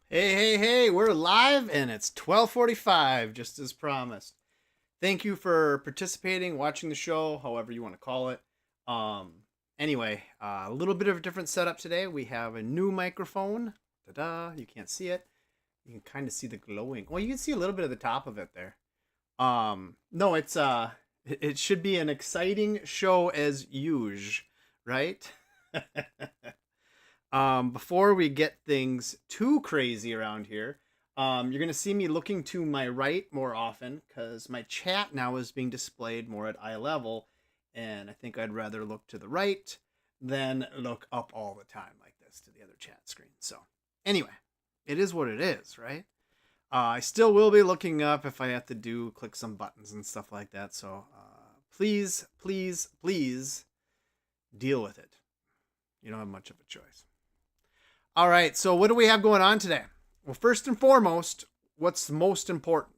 Hey, we're live and it's 12:45 just as promised. Thank you for participating, watching the show, however you want to call it. Anyway, a little bit of a different setup today. We have a new microphone. Ta-da, you can't see it. You can kind of see the glowing. Well, you can see a little bit of the top of it there. No, it should be an exciting show as usual, right? Before we get things too crazy around here, you're going to see me looking to my right more often because my chat now is being displayed more at eye level. And I think I'd rather look to the right than look up all the time like this to the other chat screen. So, anyway, it is what it is, right? I still will be looking up if I have to click some buttons and stuff like that. So, please deal with it. You don't have much of a choice. All right, so what do we have going on today? Well, first and foremost, what's most important?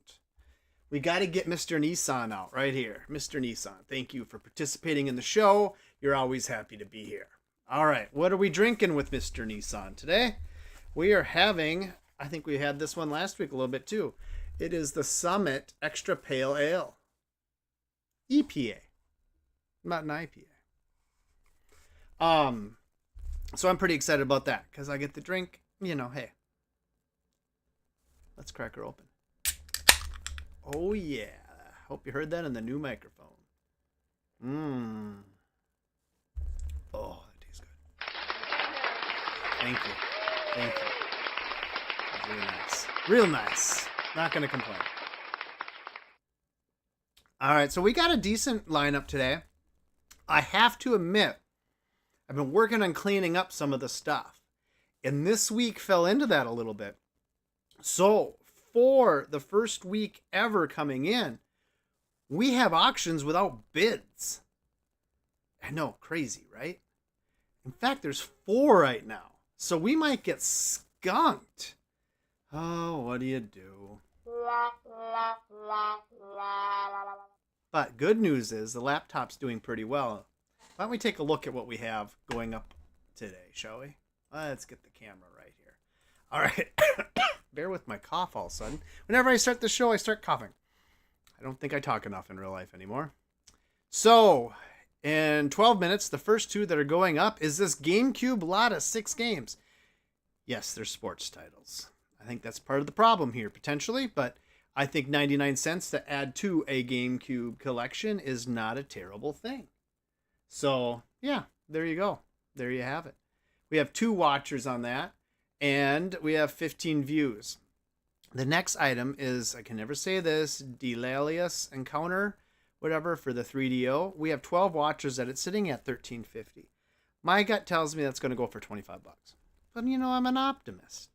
We got to get Mr. Nissan out right here. Mr. Nissan, thank you for participating in the show. You're always happy to be here. All right, what are we drinking with Mr. Nissan today? We are having, I think we had this one last week a little bit too. It is the Summit Extra Pale Ale. EPA, not an IPA. So I'm pretty excited about that because I get to drink, hey. Let's crack her open. Oh, yeah. Hope you heard that in the new microphone. Oh, that tastes good. Thank you. That's really nice. Real nice. Not going to complain. All right, so we got a decent lineup today. I have to admit, I've been working on cleaning up some of the stuff. And this week fell into that a little bit. So, for the first week ever coming in, we have auctions without bids. I know, crazy, right? In fact, there's 4 right now. So we might get skunked. Oh, what do you do? But good news is the laptop's doing pretty well. Why don't we take a look at what we have going up today, shall we? Let's get the camera right here. All right. Bear with my cough all of a sudden. Whenever I start the show, I start coughing. I don't think I talk enough in real life anymore. So, in 12 minutes, the first 2 that are going up is this GameCube lot of 6 games. Yes, they're sports titles. I think that's part of the problem here, potentially, but I think 99 cents to add to a GameCube collection is not a terrible thing. So, yeah, there you go. There you have it. We have 2 watchers on that, and we have 15 views. The next item is, I can never say this, Delalius Encounter, whatever, for the 3DO. We have 12 watchers at it, sitting at $13.50. My gut tells me that's going to go for $25. But, I'm an optimist.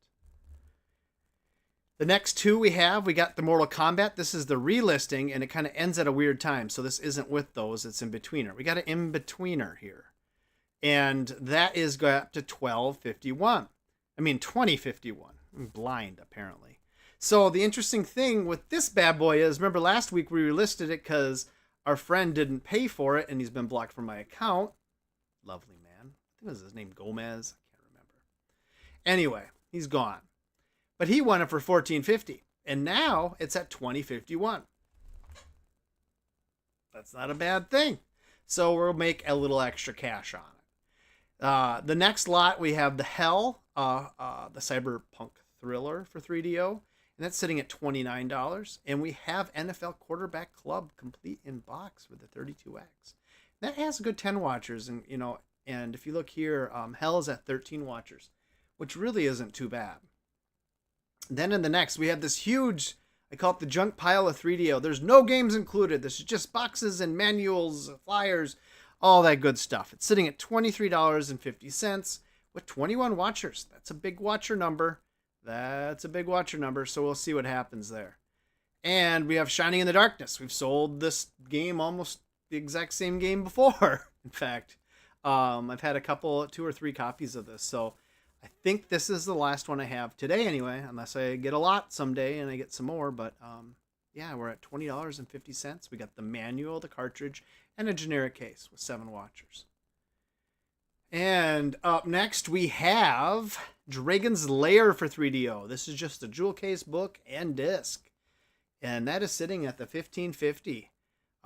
The next 2 we got the Mortal Kombat. This is the relisting, and it kind of ends at a weird time. So this isn't with those. It's in betweener. We got an in-betweener here. And that is going up to $12.51. I mean, $20.51. I'm blind, apparently. So the interesting thing with this bad boy is, remember last week we relisted it because our friend didn't pay for it, and he's been blocked from my account. Lovely man. I think it was his name Gomez. I can't remember. Anyway, he's gone. But he won it for $14.50. And now it's at $20.51. That's not a bad thing. So we'll make a little extra cash on it. The next lot, we have the Hell, the Cyberpunk Thriller for 3DO. And that's sitting at $29. And we have NFL Quarterback Club complete in box with the 32X. That has a good 10 watchers. And, and if you look here, Hell is at 13 watchers, which really isn't too bad. Then in the next, we have this huge, I call it the junk pile of 3DO. There's no games included. This is just boxes and manuals, flyers, all that good stuff. It's sitting at $23.50 with 21 watchers. That's a big watcher number. So we'll see what happens there. And we have Shining in the Darkness. We've sold this game almost the exact same game before. In fact, I've had 2 or 3 copies of this. So I think this is the last one I have today anyway, unless I get a lot someday and I get some more. But yeah, we're at $20.50. We got the manual, the cartridge, and a generic case with 7 watchers. And up next we have Dragon's Lair for 3DO. This is just a jewel case, book, and disc. And that is sitting at the 1550.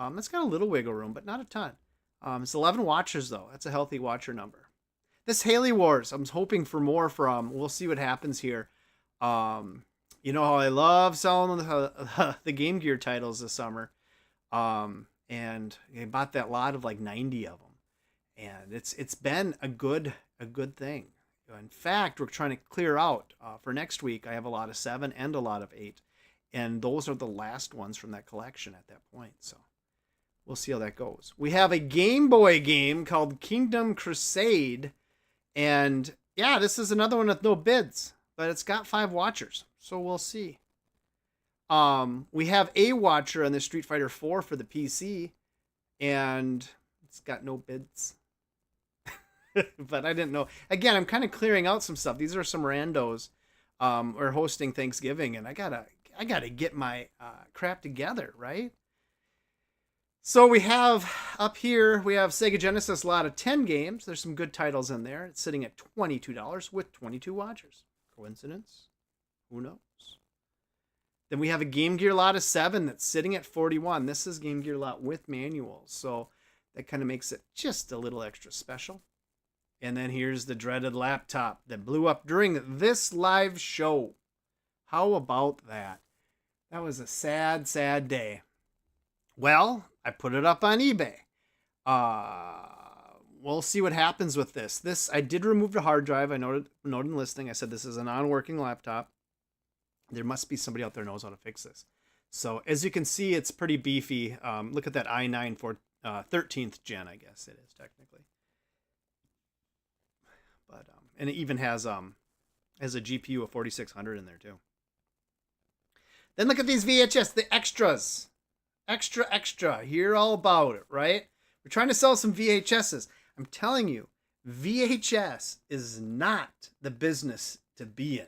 It's got a little wiggle room, but not a ton. It's 11 watchers, though. That's a healthy watcher number. This Haley Wars, I'm hoping for more from. We'll see what happens here. You know how I love selling the Game Gear titles this summer. And I bought that lot of like 90 of them. And it's been a good thing. In fact, we're trying to clear out for next week. I have a lot of 7 and a lot of 8. And those are the last ones from that collection at that point. So we'll see how that goes. We have a Game Boy game called Kingdom Crusade. And yeah, this is another one with no bids, but it's got 5 watchers. So we'll see. We have a watcher on the Street Fighter 4 for the PC, and it's got no bids. But I didn't know. Again, I'm kind of clearing out some stuff. These are some randos. We're hosting Thanksgiving, and I gotta get my crap together, right? So we have up here, we have Sega Genesis lot of 10 games. There's some good titles in there. It's sitting at $22 with 22 watchers. Coincidence? Who knows? Then we have a Game Gear lot of 7 that's sitting at 41. This is Game Gear lot with manuals, so that kind of makes it just a little extra special. And then here's the dreaded laptop that blew up during this live show. How about that? That was a sad, sad day. Well, I put it up on eBay. We'll see what happens with this. I did remove the hard drive. I noted in listing. I said this is a non-working laptop. There must be somebody out there who knows how to fix this. So as you can see, it's pretty beefy. Look at that i9 for 13th gen, I guess it is technically. But and it even has a GPU of 4600 in there too. Then look at these VHS, the extras. Extra. Hear all about it, right? We're trying to sell some VHSs. I'm telling you, VHS is not the business to be in.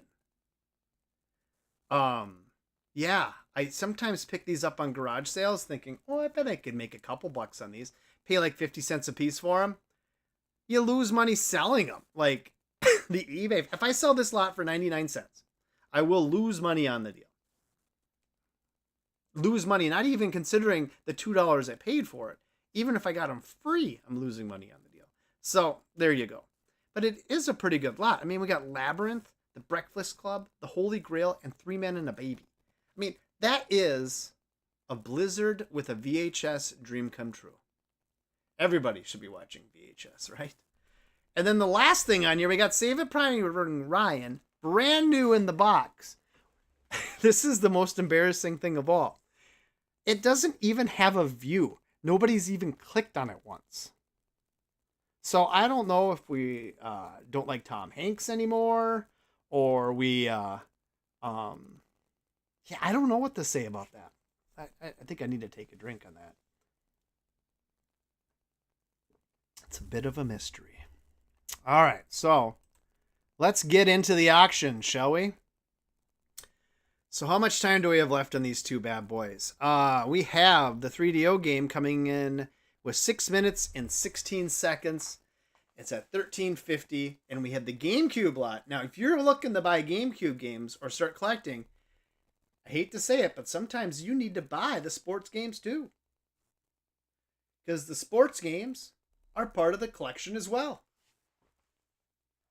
Yeah, I sometimes pick these up on garage sales thinking, oh, I bet I could make a couple bucks on these. Pay like 50 cents a piece for them. You lose money selling them. Like the eBay. If I sell this lot for 99 cents, I will lose money on the deal. Lose money, not even considering the $2 I paid for it. Even if I got them free, I'm losing money on the deal. So there you go. But it is a pretty good lot. I mean, we got Labyrinth, The Breakfast Club, The Holy Grail, and 3 Men and a Baby. I mean, that is a Blizzard with a VHS dream come true. Everybody should be watching VHS, right? And then the last thing on here, we got Save It Prime Ryan, brand new in the box. This is the most embarrassing thing of all. It doesn't even have a view. Nobody's even clicked on it once. So I don't know if we don't like Tom Hanks anymore, or we, yeah, I don't know what to say about that. I think I need to take a drink on that. It's a bit of a mystery. All right, so let's get into the auction, shall we? So how much time do we have left on these two bad boys? We have the 3DO game coming in with 6 minutes and 16 seconds. It's at $13.50, and we have the GameCube lot. Now, if you're looking to buy GameCube games or start collecting, I hate to say it, but sometimes you need to buy the sports games too. Because the sports games are part of the collection as well.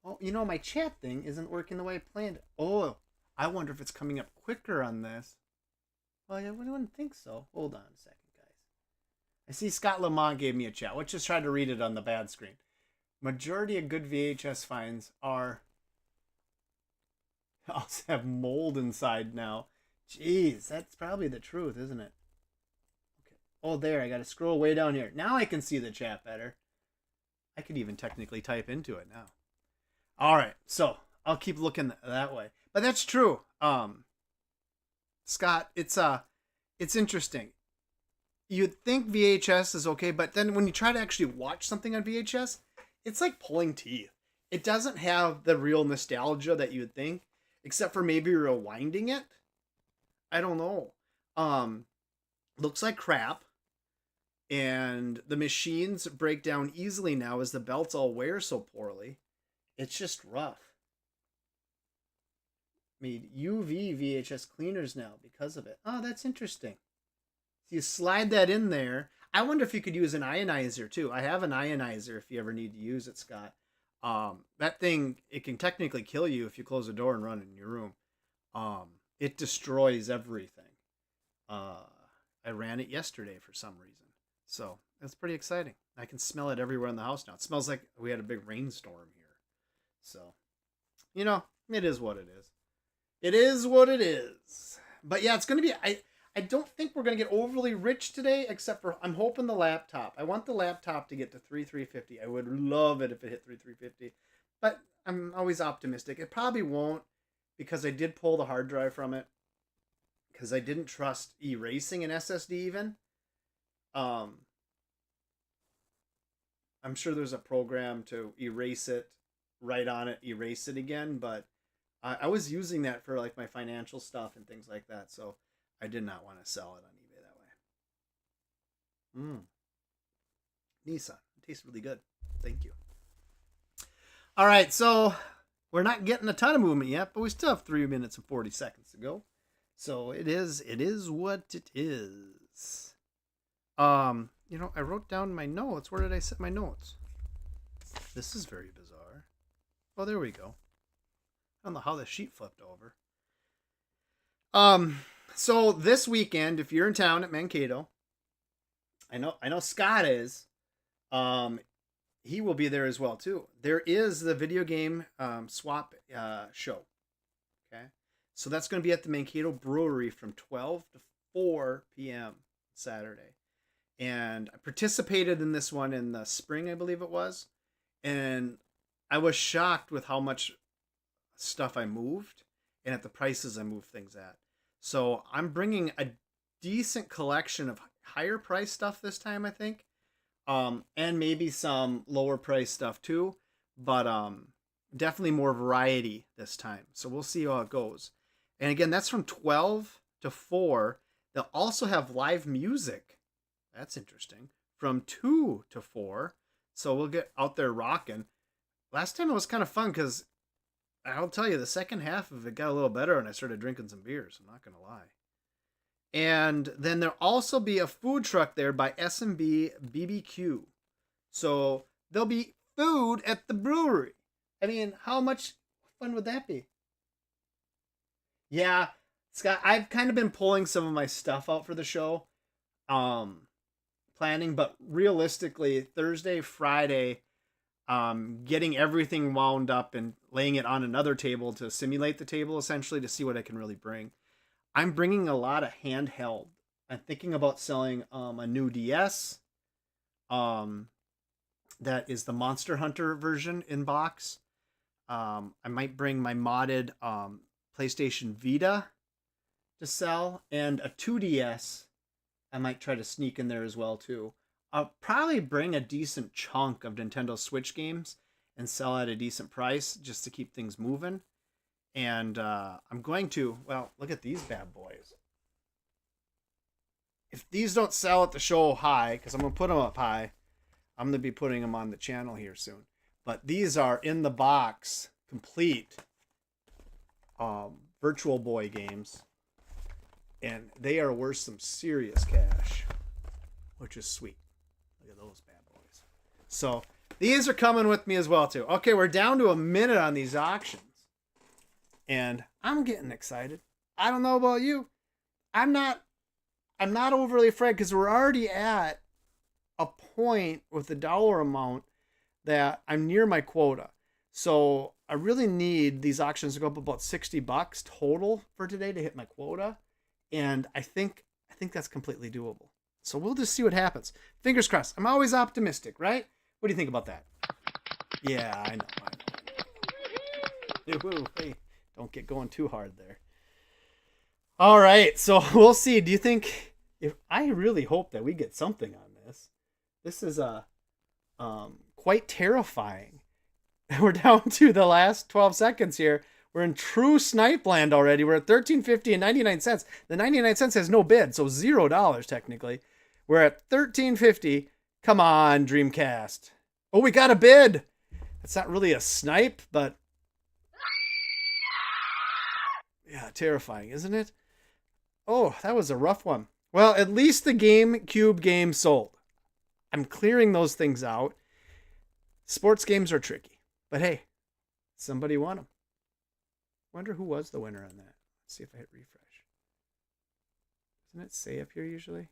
Oh, you know, my chat thing isn't working the way I planned it. Oh, I wonder if it's coming up quicker on this. Well, I wouldn't think so. Hold on a second, guys. I see Scott Lamont gave me a chat. Let's just try to read it on the bad screen. Majority of good VHS finds are also have mold inside now. Jeez, that's probably the truth, isn't it? Okay. Oh, there. I got to scroll way down here. Now I can see the chat better. I could even technically type into it now. All right, so I'll keep looking that way. But that's true. Scott, it's interesting. You'd think VHS is okay, but then when you try to actually watch something on VHS, it's like pulling teeth. It doesn't have the real nostalgia that you would think, except for maybe rewinding it. I don't know. Looks like crap. And the machines break down easily now as the belts all wear so poorly. It's just rough. made UV VHS cleaners now because of it. Oh, that's interesting. So you slide that in there. I wonder if you could use an ionizer too. I have an ionizer if you ever need to use it, Scott. That thing, it can technically kill you if you close the door and run in your room. It destroys everything. I ran it yesterday for some reason. So that's pretty exciting. I can smell it everywhere in the house now. It smells like we had a big rainstorm here. So, it is what it is. It is what it is. But yeah, it's going to be... I don't think we're going to get overly rich today, except for I'm hoping the laptop. I want the laptop to get to 3,350. I would love it if it hit 3,350. But I'm always optimistic. It probably won't, because I did pull the hard drive from it. Because I didn't trust erasing an SSD even. I'm sure there's a program to erase it, write on it, erase it again. But I was using that for like my financial stuff and things like that. So I did not want to sell it on eBay that way. Nissan. It tastes really good. Thank you. All right, so we're not getting a ton of movement yet, but we still have 3 minutes and 40 seconds to go. So it is what it is. I wrote down my notes. Where did I set my notes? This is very bizarre. Oh, there we go. I don't know how the sheet flipped over. So this weekend, if you're in town at Mankato, I know Scott is. He will be there as well too. There is the video game swap show. Okay, so that's going to be at the Mankato Brewery from 12 to 4 p.m. Saturday, and I participated in this one in the spring, I believe it was, and I was shocked with how much stuff I moved and at the prices I moved things at. So I'm bringing a decent collection of higher price stuff this time, I think. And maybe some lower price stuff too. But definitely more variety this time. So we'll see how it goes. And again, that's from 12 to 4. They'll also have live music. That's interesting. From 2 to 4. So we'll get out there rocking. Last time it was kind of fun because I'll tell you, the second half of it got a little better and I started drinking some beers. I'm not going to lie. And then there'll also be a food truck there by S&B BBQ. So there'll be food at the brewery. I mean, how much fun would that be? Yeah, Scott, I've kind of been pulling some of my stuff out for the show. Planning, but realistically, Thursday, Friday, getting everything wound up and laying it on another table to simulate the table, essentially, to see what I can really bring. I'm bringing a lot of handheld. I'm thinking about selling a new DS. That is the Monster Hunter version in box. I might bring my modded PlayStation Vita to sell, and a 2DS I might try to sneak in there as well too. I'll probably bring a decent chunk of Nintendo Switch games and sell at a decent price just to keep things moving. And I'm going to, look at these bad boys. If these don't sell at the show high, because I'm going to put them up high, I'm going to be putting them on the channel here soon. But these are in the box, complete Virtual Boy games. And they are worth some serious cash, which is sweet. Look at those bad boys. So these are coming with me as well too. Okay, we're down to a minute on these auctions. And I'm getting excited. I don't know about you. I'm not overly afraid because we're already at a point with the dollar amount that I'm near my quota. So I really need these auctions to go up about $60 total for today to hit my quota. And I think that's completely doable. So we'll just see what happens. Fingers crossed. I'm always optimistic, right? What do you think about that? Yeah, I know. Hey, don't get going too hard there. All right, so we'll see. Do you think, I really hope that we get something on this. This is quite terrifying. We're down to the last 12 seconds here. We're in true snipe land already. We're at $13.50 and 99 cents. The 99 cents has no bid, so $0 technically. We're at $13.50. Come on, Dreamcast. Oh, we got a bid. It's not really a snipe, but Yeah, terrifying, isn't it? Oh, that was a rough one. Well, at least the GameCube game sold. I'm clearing those things out. Sports games are tricky. But hey, somebody won them. Wonder who was the winner on that. Let's see if I hit refresh. Doesn't it say up here usually?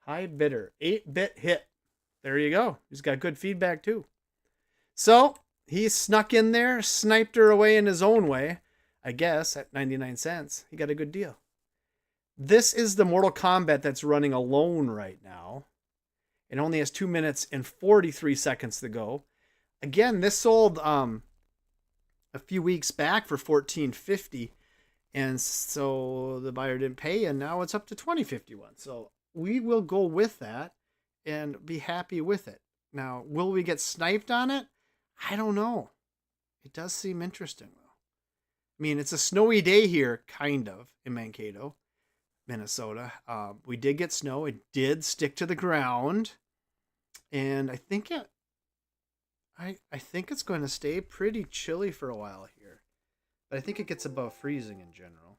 High bidder. 8-bit hit. There you go. He's got good feedback too. So, he snuck in there, sniped her away in his own way. I guess at 99 cents. He got a good deal. This is the Mortal Kombat that's running alone right now. It only has 2 minutes and 43 seconds to go. Again, this sold a few weeks back for $14.50, and so the buyer didn't pay, and now it's up to $20.51. So we will go with that and be happy with it. Now, will we get sniped on it? I don't know. It does seem interesting, though. I mean, it's a snowy day here, kind of, in Mankato, Minnesota. We did get snow. It did stick to the ground, and I think it's going to stay pretty chilly for a while here. But I think it gets above freezing in general.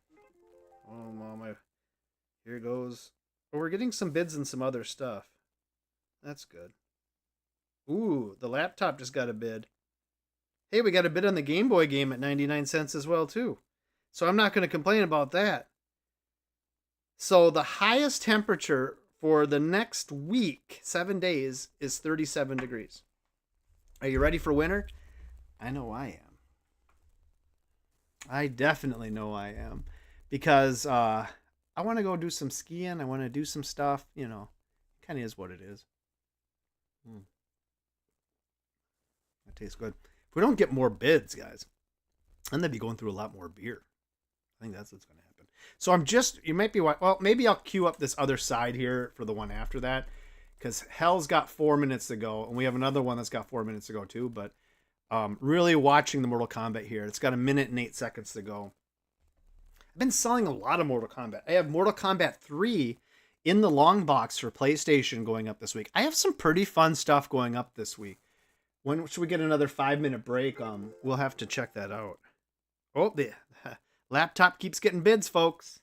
Oh, mama. Here goes. Oh, we're getting some bids and some other stuff. That's good. Ooh, the laptop just got a bid. Hey, we got a bid on the Game Boy game at 99 cents as well, too. So I'm not going to complain about that. So the highest temperature for the next week, 7 days, is 37 degrees. Are you ready for winter? I know I am. I definitely know I am. Because I want to go do some skiing. I want to do some stuff. You know, kind of is what it is. That tastes good. If we don't get more bids, guys, then they'd be going through a lot more beer. I think that's what's going to happen. So you might be, well, maybe I'll queue up this other side here for the one after that. Because Hell's got 4 minutes to go, and we have another one that's got 4 minutes to go too. But really watching the Mortal Kombat here. It's got 1 minute and 8 seconds to go. I've been selling a lot of Mortal Kombat. I have Mortal Kombat 3 in the long box for PlayStation going up this week. I have some pretty fun stuff going up this week. When should we get another 5-minute break? We'll have to check that out. Oh, the laptop keeps getting bids, folks.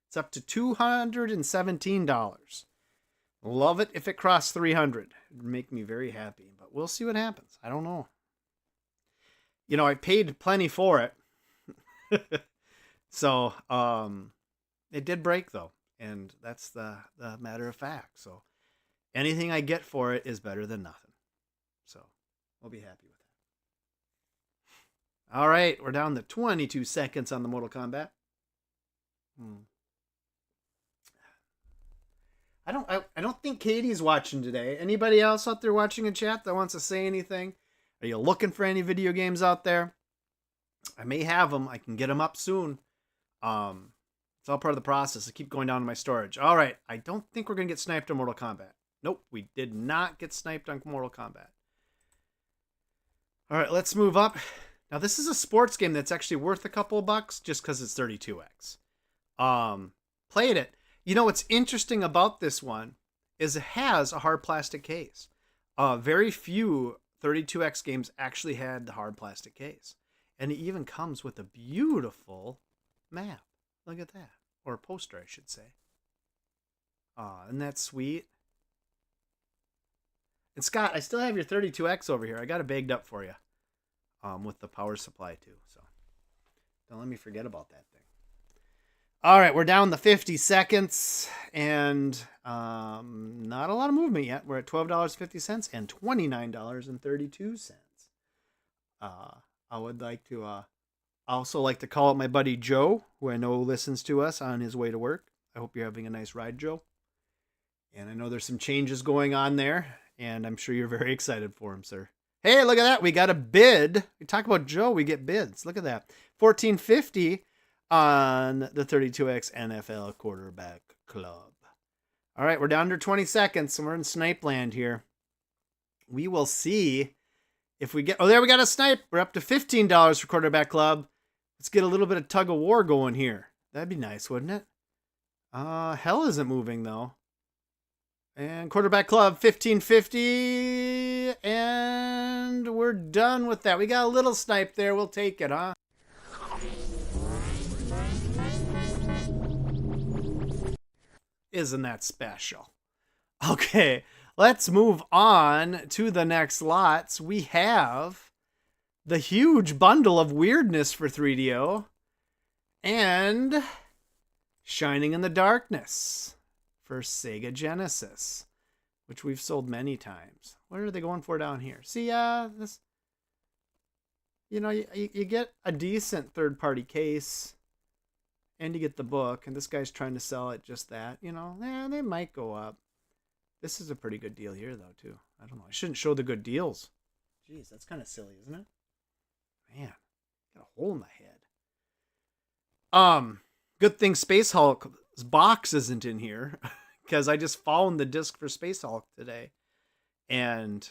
It's up to $217. Love it if it crossed 300. It'd make me very happy, but we'll see what happens. I don't know. You know, I paid plenty for it. So, it did break though, and that's the matter of fact. So, anything I get for it is better than nothing. So, we'll be happy with that. All right, we're down to 22 seconds on the Mortal Kombat. I don't think Katie's watching today. Anybody else out there watching in chat that wants to say anything? Are you looking for any video games out there? I may have them. I can get them up soon. It's all part of the process. I keep going down to my storage. All right. I don't think we're going to get sniped on Mortal Kombat. Nope. We did not get sniped on Mortal Kombat. All right. Let's move up. Now, this is a sports game that's actually worth a couple of bucks just because it's 32X. Played it. You know what's interesting about this one is it has a hard plastic case. Very few 32X games actually had the hard plastic case. And it even comes with a beautiful map. Look at that. Or a poster, I should say. Isn't that sweet? And Scott, I still have your 32X over here. I got it bagged up for you. With the power supply too. So don't let me forget about that thing. All right, we're down to 50 seconds and not a lot of movement yet. We're at $12.50 and $29.32. I would like to also like to call out my buddy Joe, who I know listens to us on his way to work. I hope you're having a nice ride, Joe. And I know there's some changes going on there, and I'm sure you're very excited for him, sir. Hey, look at that. We got a bid. We talk about Joe, we get bids. Look at that. $14.50 on the 32X NFL Quarterback Club. All right, we're down to 20 seconds, and we're in snipe land here. We will see if we get... Oh, there we got a snipe. We're up to $15 for Quarterback Club. Let's get a little bit of tug of war going here. That'd be nice, wouldn't it? Hell isn't moving, though. And Quarterback Club, $15.50. And we're done with that. We got a little snipe there. We'll take it, huh? Isn't that special? Okay, let's move on to the next lots. We have the huge bundle of weirdness for 3DO and Shining in the Darkness for Sega Genesis, which we've sold many times. What are they going for down here? See, this, you get a decent third-party case, and you get the book, and this guy's trying to sell it just that. They might go up. This is a pretty good deal here, though, too. I don't know. I shouldn't show the good deals. Jeez, that's kind of silly, isn't it? Man, got a hole in my head. Good thing Space Hulk's box isn't in here, because I just found the disc for Space Hulk today. And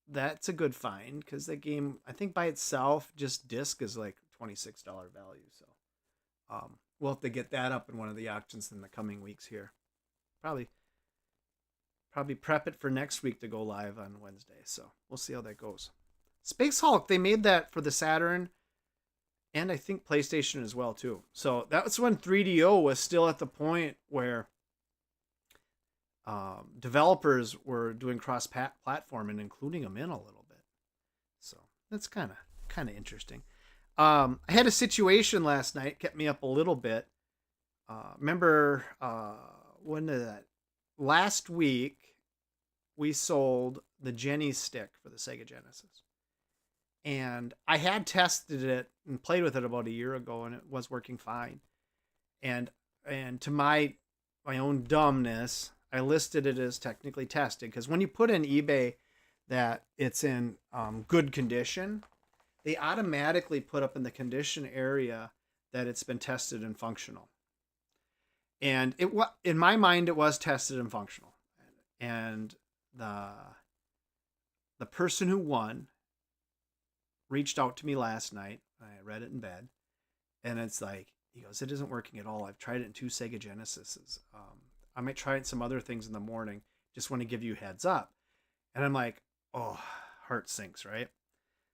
that's a good find, because that game, I think by itself, just disc is like $26 value. So we'll have to get that up in one of the auctions in the coming weeks here. Probably prep it for next week to go live on Wednesday. So we'll see how that goes. Space Hulk, they made that for the Saturn and I think PlayStation as well too. So that was when 3DO was still at the point where developers were doing cross-platform and including them in a little bit. So that's kind of interesting. I had a situation last night, kept me up a little bit. Remember when did that? Last week we sold the Jenny stick for the Sega Genesis. And I had tested it and played with it about a year ago, and it was working fine. And to my own dumbness, I listed it as technically tested, because when you put in eBay that it's in good condition, they automatically put up in the condition area that it's been tested and functional. And in my mind, it was tested and functional. And the person who won reached out to me last night. I read it in bed, and it's like, he goes, it isn't working at all. I've tried it in 2 Sega Genesises. I might try it some other things in the morning. Just want to give you a heads up. And I'm like, oh, heart sinks, right?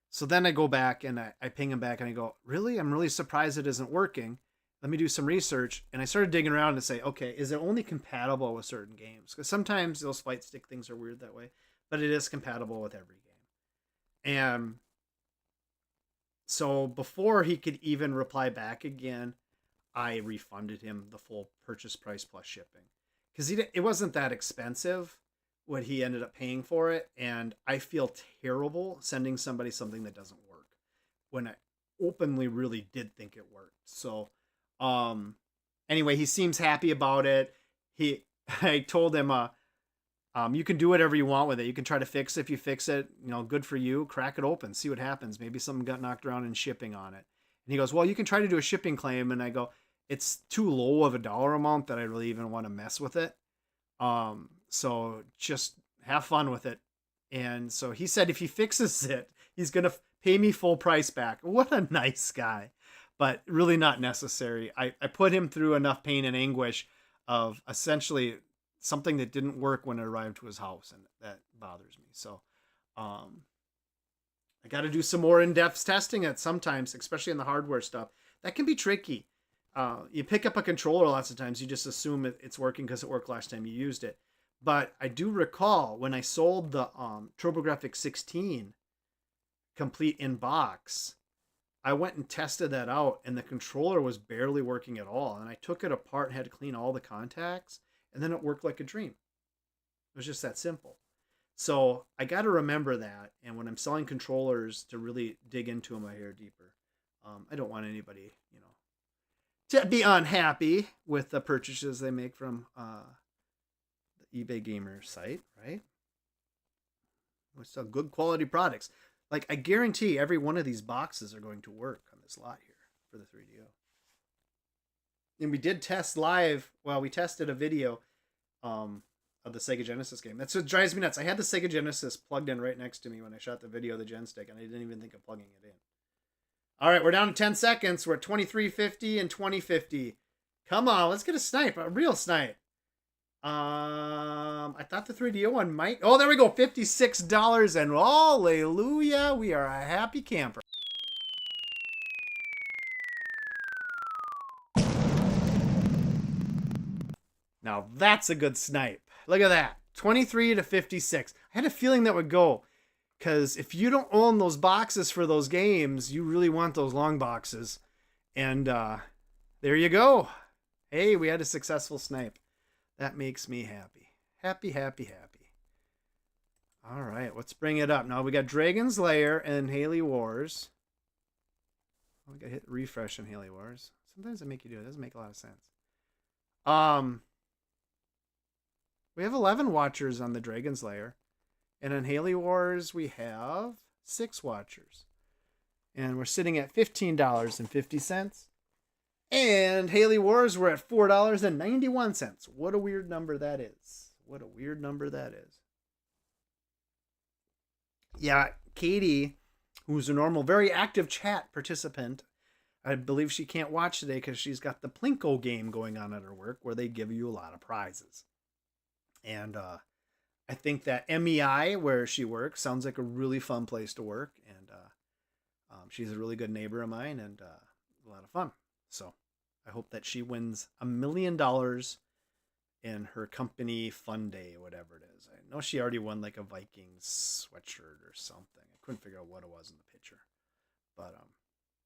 So then I go back and I ping him back and I go, really? I'm really surprised it isn't working. Let me do some research. And I started digging around to say, okay, is it only compatible with certain games? Because sometimes those flight stick things are weird that way, but it is compatible with every game. And so before he could even reply back again, I refunded him the full purchase price plus shipping, because it wasn't that expensive what he ended up paying for it. And I feel terrible sending somebody something that doesn't work when I openly really did think it worked. So anyway, he seems happy about it. I told him, you can do whatever you want with it. You can try to fix it. If you fix it, good for you. Crack it open, see what happens. Maybe something got knocked around in shipping on it. And he goes, well, you can try to do a shipping claim. And I go, it's too low of a dollar amount that I really even want to mess with it. So just have fun with it. And so he said, if he fixes it, he's going to pay me full price back. What a nice guy, but really not necessary. I put him through enough pain and anguish of essentially something that didn't work when it arrived to his house, and that bothers me. So I got to do some more in-depth testing at sometimes, especially in the hardware stuff. That can be tricky. You pick up a controller lots of times, you just assume it's working because it worked last time you used it. But I do recall when I sold the TurboGrafx 16 complete in box, I went and tested that out, and the controller was barely working at all. And I took it apart and had to clean all the contacts, and then it worked like a dream. It was just that simple. So I got to remember that. And when I'm selling controllers, to really dig into them a hair deeper. I don't want anybody, to be unhappy with the purchases they make from the eBay Gamer site, right? We sell good quality products. Like, I guarantee every one of these boxes are going to work on this lot here for the 3DO. And we did test live. Well, we tested a video of the Sega Genesis game. That's what drives me nuts. I had the Sega Genesis plugged in right next to me when I shot the video of the Gen Stick, and I didn't even think of plugging it in. All right, we're down to 10 seconds. We're at 2350 and 2050. Come on, let's get a snipe, a real snipe. I thought the 3DO one might. Oh, there we go, $56, and hallelujah, we are a happy camper. Now that's a good snipe. Look at that. 23 to 56. I had a feeling that would go. Because if you don't own those boxes for those games, you really want those long boxes. And there you go. Hey, we had a successful snipe. That makes me happy. Happy, happy, happy. All right, let's bring it up. Now we got Dragon's Lair and Haley Wars. I got to hit refresh on Haley Wars. Sometimes they make you do it. It doesn't make a lot of sense. We have 11 watchers on the Dragon's Lair. And on Haley Wars, we have 6 watchers. And we're sitting at $15.50. And Haley Wars, we're at $4.91. What a weird number that is. What a weird number that is. Yeah, Katie, who's a normal, very active chat participant, I believe she can't watch today because she's got the Plinko game going on at her work where they give you a lot of prizes. And I think that MEI, where she works, sounds like a really fun place to work. And she's a really good neighbor of mine and a lot of fun. So I hope that she wins $1 million in her company fun day, whatever it is. I know she already won like a Vikings sweatshirt or something. I couldn't figure out what it was in the picture. But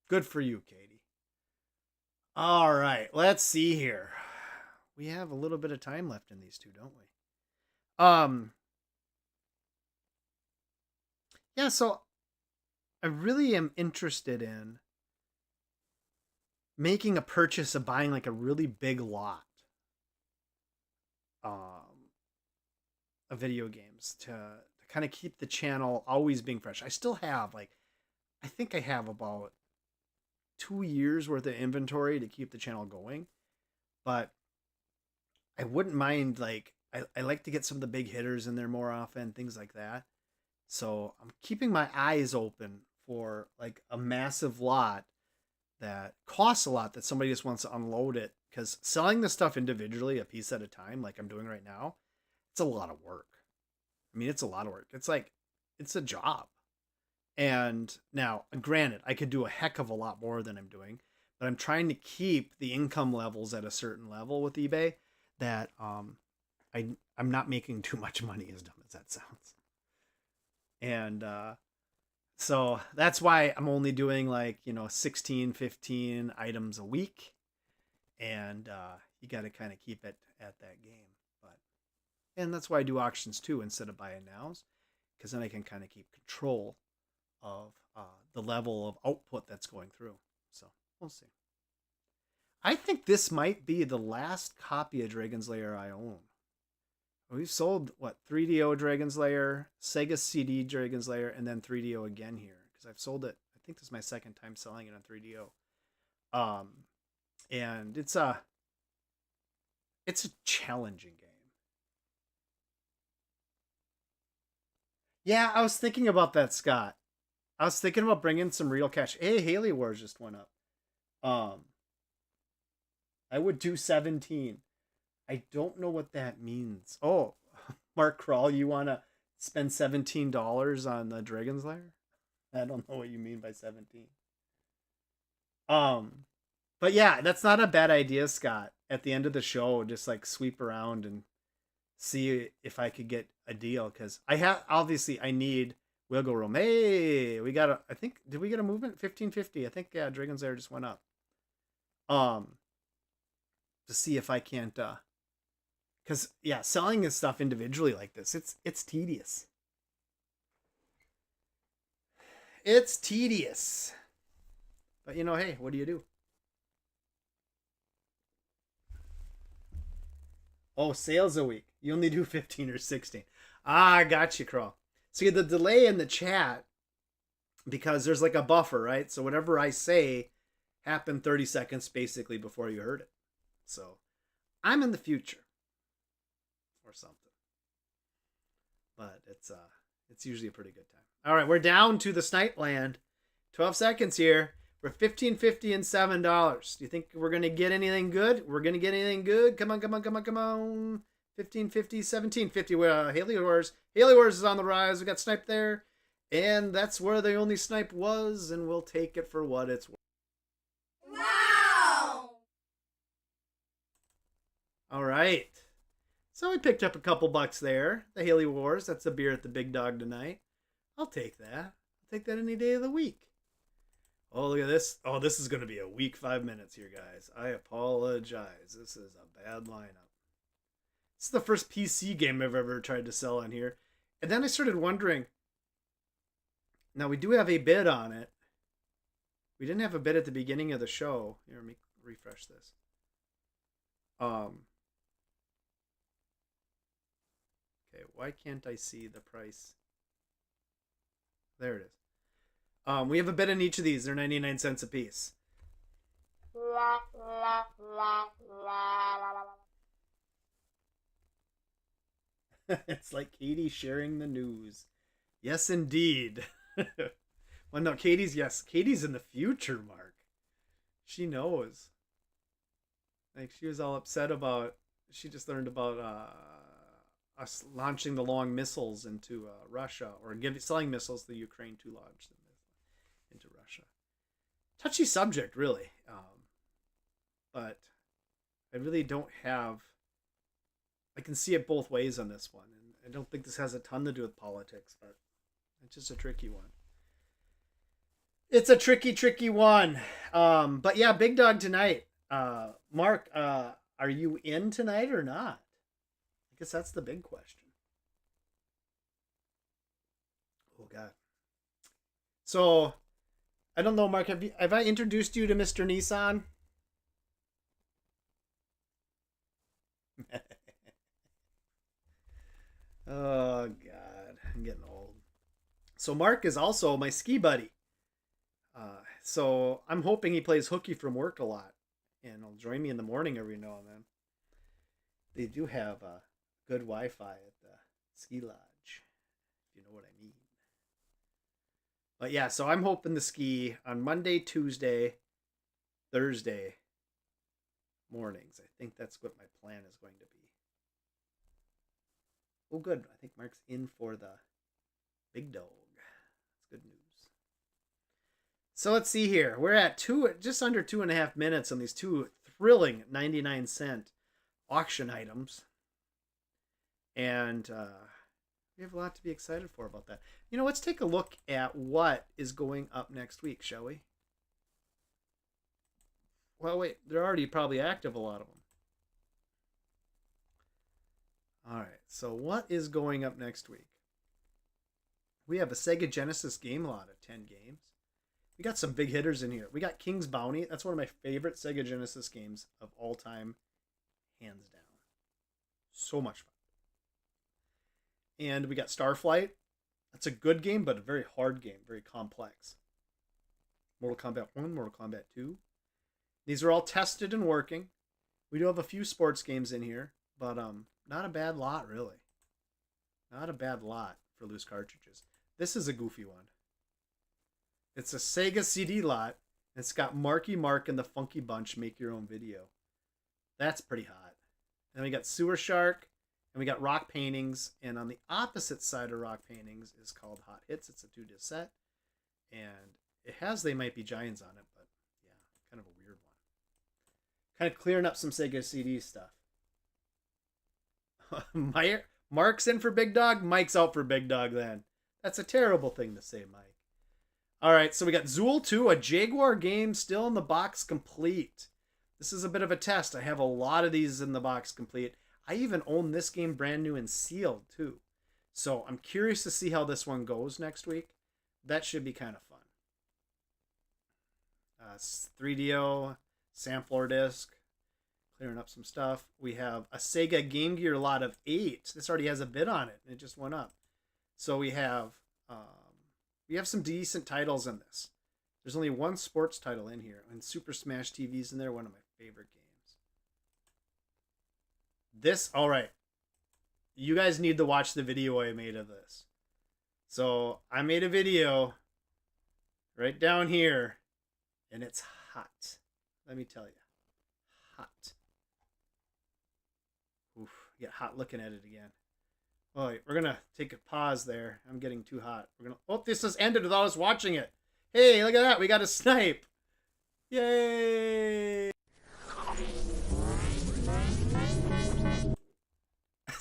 good for you, Katie. All right, let's see here. We have a little bit of time left in these two, don't we? Yeah, so I really am interested in making a purchase of buying like a really big lot of video games to kind of keep the channel always being fresh. I still have I think I have about 2 years worth of inventory to keep the channel going, but I wouldn't mind I like to get some of the big hitters in there more often, things like that. So I'm keeping my eyes open for like a massive lot that costs a lot that somebody just wants to unload it, because selling the stuff individually, a piece at a time, like I'm doing right now, it's a lot of work. I mean, it's a lot of work. It's a job. And now, granted, I could do a heck of a lot more than I'm doing, but I'm trying to keep the income levels at a certain level with eBay that I'm not making too much money, as dumb as that sounds. And so that's why I'm only doing 16, 15 items a week. And you got to kind of keep it at that game. And that's why I do auctions too instead of buying nows, because then I can kind of keep control of the level of output that's going through. So we'll see. I think this might be the last copy of Dragon's Lair I own. We've sold 3DO Dragon's Lair, Sega CD Dragon's Lair, and then 3DO again here, because I've sold it. I think this is my second time selling it on 3DO. And it's a challenging game. Yeah, I was thinking about that, Scott. I was thinking about bringing some real cash. Hey, Haley Wars just went up. I would do 17. I don't know what that means. Oh, Mark Crawl, you want to spend $17 on the Dragon's Lair? I don't know what you mean by 17. But yeah, that's not a bad idea, Scott. At the end of the show, just sweep around and see if I could get a deal, because I need wiggle room. Hey, we got I think, did we get a movement? 1550. I think, yeah, Dragon's Lair just went up. To see if I can't, because yeah, selling this stuff individually like this, it's tedious. It's tedious. But hey, what do you do? Oh, sales a week. You only do 15 or 16. I got you, Crawl. See, the delay in the chat, because there's a buffer, right? So whatever I say happened 30 seconds basically before you heard it. So I'm in the future or something. But it's usually a pretty good time. All right, we're down to the Snipe Land. 12 seconds here. We're $15.50 and $7. Do you think we're gonna get anything good? We're gonna get anything good? Come on. 15.50, 17.50. Haley Wars. Haley Wars is on the rise. We got Snipe there, and that's where the only Snipe was, and we'll take it for what it's worth. Wow! All right. So we picked up a couple bucks there. The Haley Wars, that's a beer at the Big Dog tonight. I'll take that. I'll take that any day of the week. Oh, look at this. Oh, this is going to be a weak 5 minutes here, guys. I apologize. This is a bad lineup. This is the first PC game I've ever tried to sell on here. And then I started wondering. Now, we do have a bid on it. We didn't have a bid at the beginning of the show. Here, let me refresh this. Okay, why can't I see the price? There it is. We have a bid on each of these. They're 99 cents a piece. It's like Katie sharing the news. Yes, indeed. Well, no, Katie's in the future, Mark. She knows. Like, she was all upset about, she just learned about us launching the long missiles into Russia, or selling missiles to Ukraine to launch them into Russia. Touchy subject, really. But I really don't have, I can see it both ways on this one. And I don't think this has a ton to do with politics, but it's just a tricky one. It's a tricky one. But yeah, Big Dog tonight. Mark, are you in tonight or not? I guess that's the big question. Oh God. So, I don't know, Mark. Have I introduced you to Mr. Nissan? Oh God, I'm getting old. So Mark is also my ski buddy. So I'm hoping he plays hooky from work a lot, and he'll join me in the morning every now and then. They do have good Wi-Fi at the ski lodge, if you know what I mean. But yeah, so I'm hoping to ski on Monday, Tuesday, Thursday mornings. I think that's what my plan is going to be. Oh, good. I think Mark's in for the Big Dog. That's good news. So let's see here. We're at just under 2.5 minutes on these two thrilling 99-cent auction items. And we have a lot to be excited for about that. You know, let's take a look at what is going up next week, shall we? Well, wait. They're already probably active, a lot of them. All right. So what is going up next week? We have a Sega Genesis game lot of 10 games. We got some big hitters in here. We got King's Bounty. That's one of my favorite Sega Genesis games of all time. Hands down. So much fun. And we got Starflight. That's a good game, but a very hard game. Very complex. Mortal Kombat 1, Mortal Kombat 2. These are all tested and working. We do have a few sports games in here, but not a bad lot, really. Not a bad lot for loose cartridges. This is a goofy one. It's a Sega CD lot. And it's got Marky Mark and the Funky Bunch Make Your Own Video. That's pretty hot. And we got Sewer Shark. And we got Rock Paintings. And on the opposite side of Rock Paintings is called Hot Hits. It's a 2-disc set. And it has They Might Be Giants on it. But yeah, kind of a weird one. Kind of clearing up some Sega CD stuff. Mark's in for Big Dog. Mike's out for Big Dog then. That's a terrible thing to say, Mike. All right, so we got Zool 2, a Jaguar game still in the box complete. This is a bit of a test. I have a lot of these in the box complete. I even own this game brand new and sealed too. So I'm curious to see how this one goes next week. That should be kind of fun. 3DO, sampler disc, clearing up some stuff. We have a Sega Game Gear lot of 8. This already has a bid on it. It just went up. So we have some decent titles in this. There's only one sports title in here, and Super Smash TV's in there, one of my favorite games. This, all right. You guys need to watch the video I made of this. So I made a video right down here, and it's hot. Let me tell you. Hot. Oof, I get hot looking at it again. Oh, we're going to take a pause there. I'm getting too hot. Oh, this has ended without us watching it. Hey, look at that. We got a snipe. Yay.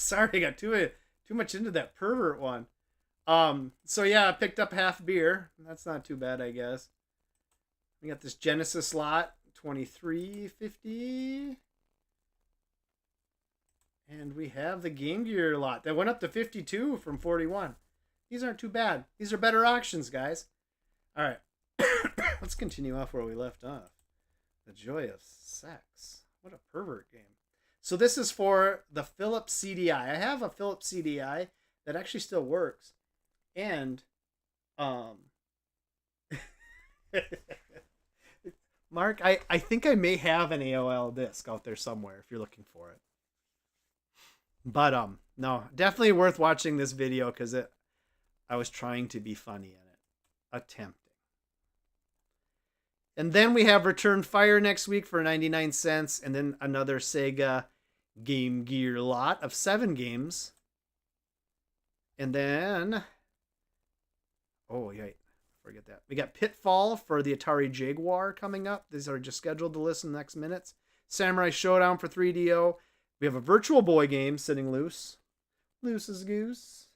Sorry, I got too much into that pervert one. So yeah, I picked up half beer. That's not too bad, I guess. We got this Genesis lot, $23.50. And we have the Game Gear lot that went up to $52 from $41. These aren't too bad. These are better auctions, guys. All right. Let's continue off where we left off. The Joy of Sex. What a pervert game. So this is for the Philips CDI. I have a Philips CDI that actually still works. And Mark, I think I may have an AOL disc out there somewhere if you're looking for it. But no, definitely worth watching this video because I was trying to be funny in it. Attempting. And then we have Return Fire next week for 99 cents. And then another Sega Game Gear lot of 7 games. And then... oh, yeah. Forget that. We got Pitfall for the Atari Jaguar coming up. These are just scheduled to list in the next minutes. Samurai Showdown for 3DO. We have a Virtual Boy game sitting loose. Loose as goose.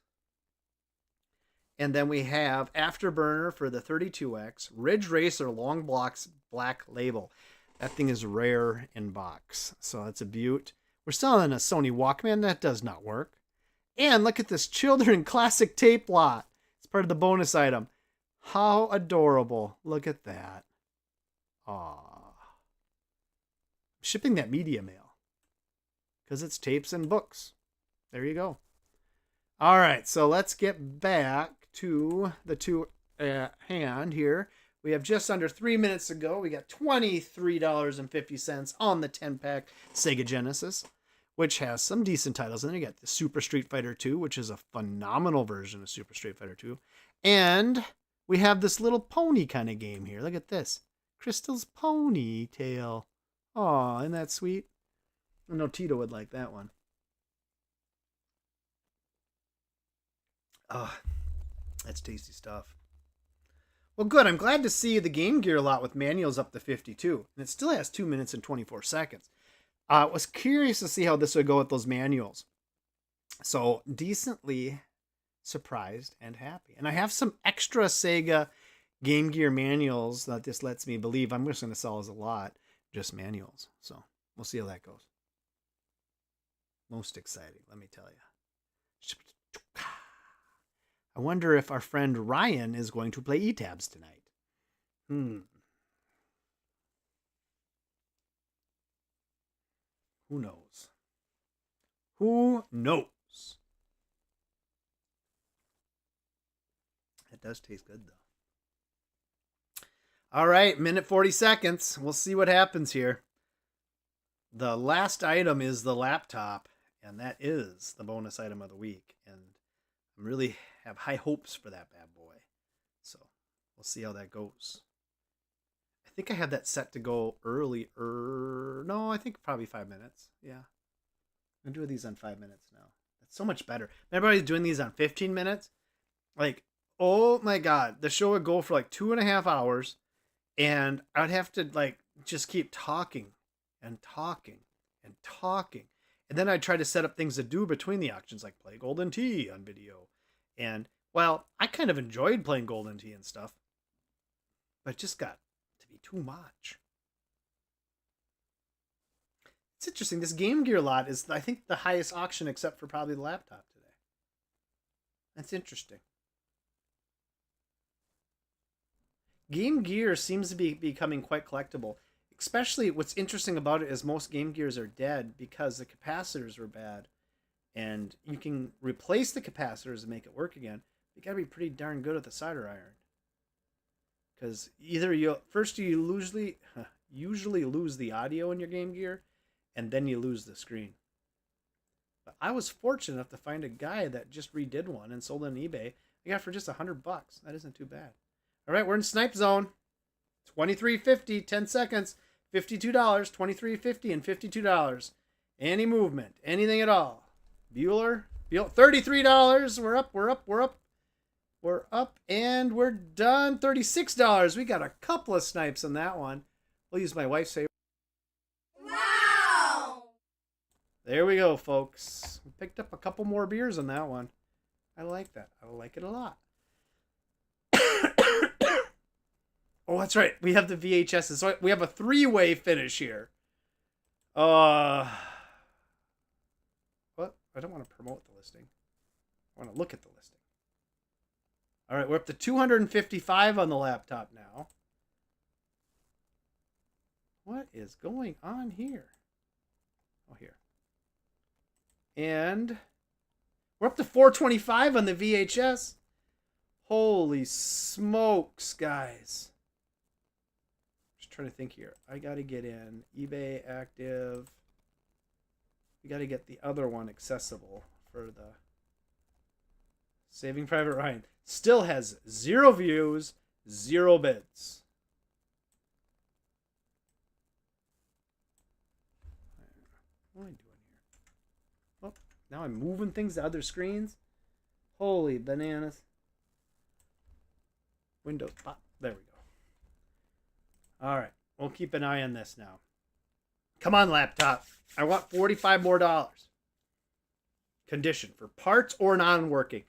And then we have Afterburner for the 32X. Ridge Racer Long Blocks Black Label. That thing is rare in box. So that's a beaut. We're selling a Sony Walkman. That does not work. And look at this Children Classic Tape lot. It's part of the bonus item. How adorable. Look at that. Aww. I'm shipping that media mail. Because it's tapes and books. There you go. All right, so let's get back to the two hand here. We have just under 3 minutes to go. We got $23.50 on the 10-pack Sega Genesis, which has some decent titles. And then you got the Super Street Fighter 2, which is a phenomenal version of Super Street Fighter 2. And we have this little pony kind of game here. Look at this. Crystal's Ponytail. Aw, isn't that sweet? I know Tito would like that one. Oh, that's tasty stuff. Well, good. I'm glad to see the Game Gear lot with manuals up to 52. And it still has 2 minutes and 24 seconds. I was curious to see how this would go with those manuals. So, decently surprised and happy. And I have some extra Sega Game Gear manuals that this lets me believe I'm just going to sell as a lot. Just manuals. So, we'll see how that goes. Most exciting, let me tell you. I wonder if our friend Ryan is going to play E-Tabs tonight. Who knows? Who knows? It does taste good, though. All right, minute 40 seconds. We'll see what happens here. The last item is the laptop, and that is the bonus item of the week. And I really have high hopes for that bad boy. So we'll see how that goes. I think I have that set to go early. No, I think probably 5 minutes. Yeah. I'm doing these on 5 minutes now. That's so much better. Everybody's doing these on 15 minutes. Like, oh my God. The show would go for like 2.5 hours. And I'd have to like just keep talking and talking and talking. And then I'd try to set up things to do between the auctions, like play Golden Tee on video. And, well, I kind of enjoyed playing Golden Tee and stuff. But it just got to be too much. It's interesting. This Game Gear lot is, I think, the highest auction except for probably the laptop today. That's interesting. Game Gear seems to be becoming quite collectible. Especially what's interesting about it is most Game Gears are dead because the capacitors were bad. And you can replace the capacitors and make it work again. You gotta be pretty darn good at the solder iron. Because either you usually lose the audio in your Game Gear, and then you lose the screen. But I was fortunate enough to find a guy that just redid one and sold it on eBay. I got it for just $100. That isn't too bad. All right, we're in Snipe Zone. $23.50, 10 seconds, $52, $23.50, and $52. Any movement, anything at all. Bueller, $33. We're up, we're up, we're up. We're up, and we're done. $36. We got a couple of snipes on that one. We'll use my wife's favorite. Wow! There we go, folks. We picked up a couple more beers on that one. I like that. I like it a lot. Oh, that's right. We have the VHSs. So we have a three-way finish here. What? I don't want to promote the listing. I want to look at the listing. All right, we're up to 255 on the laptop now. What is going on here? Oh, here. And we're up to 425 on the VHS. Holy smokes, guys. Just trying to think here. I got to get in eBay active. We got to get the other one accessible for the Saving Private Ryan. Still has 0 views, 0 bids. What am I doing here? Oh, now I'm moving things to other screens. Holy bananas. Windows pop. There we go. All right. We'll keep an eye on this now. Come on, laptop. I want $45 more. Condition for parts or non-working.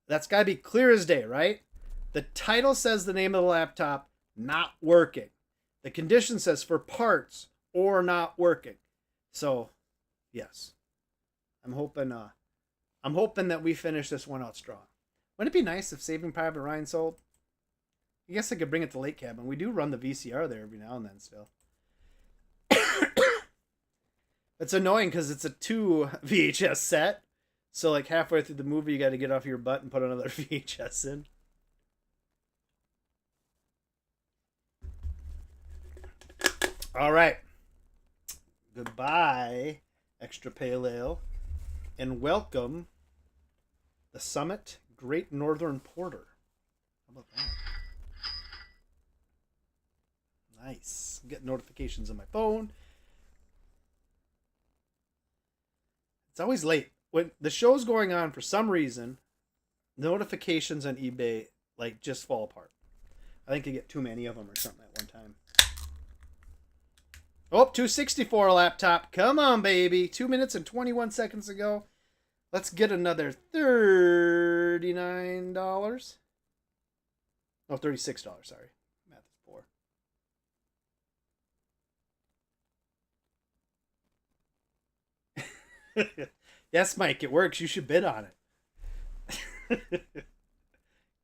That's got to be clear as day, right? The title says the name of the laptop, not working. The condition says for parts or not working. So, yes. I'm hoping that we finish this one out strong. Wouldn't it be nice if Saving Private Ryan sold? I guess I could bring it to Lake Cabin. We do run the VCR there every now and then still. It's annoying because it's a 2 VHS set. So like halfway through the movie, you got to get off your butt and put another VHS in. All right. Goodbye, Extra Pale Ale. And welcome the Summit Great Northern Porter. How about that? Nice. I'm getting notifications on my phone. It's always late. When the show's going on, for some reason, notifications on eBay like just fall apart. I think you get too many of them or something at one time. Oh, 264 laptop. Come on, baby. 2 minutes and 21 seconds ago. Let's get another $39. Oh, $36. Sorry. Math is poor. Yes, Mike, it works. You should bid on it.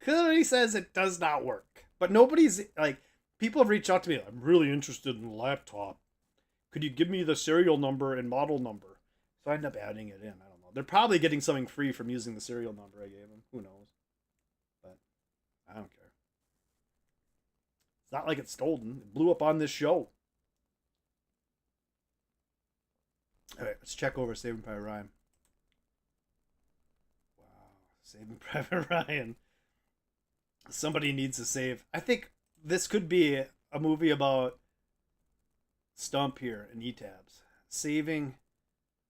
Clearly says it does not work. But nobody's, like, people have reached out to me. I'm really interested in the laptop. Could you give me the serial number and model number? So I end up adding it in. I don't know. They're probably getting something free from using the serial number I gave them. Who knows? But I don't care. It's not like it's stolen. It blew up on this show. All right, let's check over Saving Private Ryan. Wow, Saving Private Ryan. Somebody needs to save. I think this could be a movie about Stump here in E-Tabs. Saving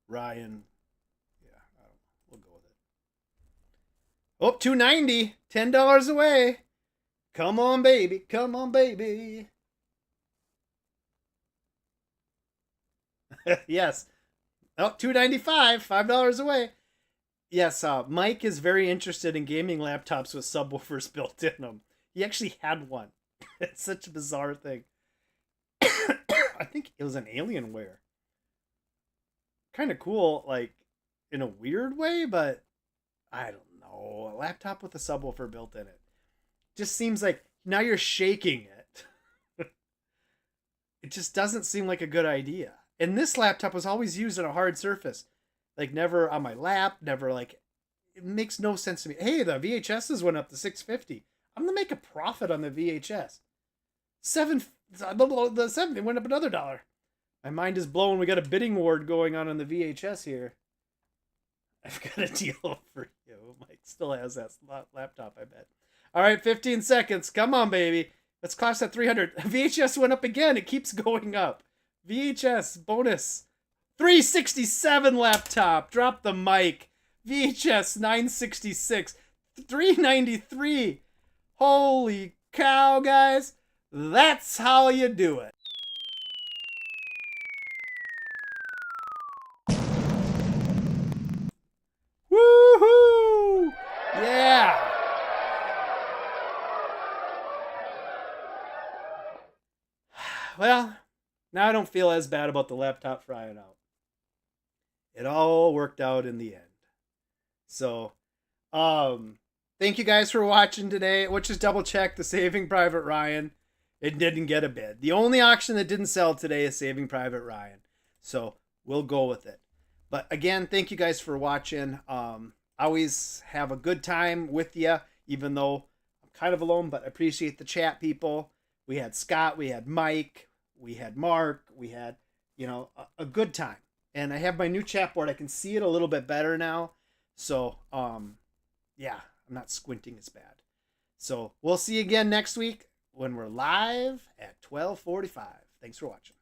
Ryan. Yeah, I don't know. We'll go with it. Oh, $290. $10 away. Come on, baby. Come on, baby. Yes. Oh, $295. $5 away. Yes, Mike is very interested in gaming laptops with subwoofers built in them. He actually had one. It's such a bizarre thing. I think it was an Alienware. Kind of cool, like, in a weird way, but I don't know. A laptop with a subwoofer built in it. Just seems like now you're shaking it. It just doesn't seem like a good idea. And this laptop was always used on a hard surface. Like, never on my lap, never, like, it makes no sense to me. Hey, the VHSs went up to $650. I'm going to make a profit on the VHS. The 70 went up another $1. My mind is blown. We got a bidding war going on the VHS here. I've got a deal for you. Mike still has that laptop, I bet. All right, 15 seconds. Come on, baby. Let's class at 300. VHS went up again. It keeps going up. VHS bonus. 367 laptop. Drop the mic. VHS 966. 393. Holy cow, guys. That's how you do it. well, now I don't feel as bad about the laptop frying out. It all worked out in the end. So, thank you guys for watching today. Let's just double check the Saving Private Ryan. It didn't get a bid. The only auction that didn't sell today is Saving Private Ryan. So we'll go with it. But again, thank you guys for watching. Always have a good time with you, even though I'm kind of alone, but I appreciate the chat people. We had Scott, we had Mike, we had Mark, we had, a good time. And I have my new chat board. I can see it a little bit better now. So, yeah, I'm not squinting as bad. So we'll see you again next week when we're live at 12:45. Thanks for watching.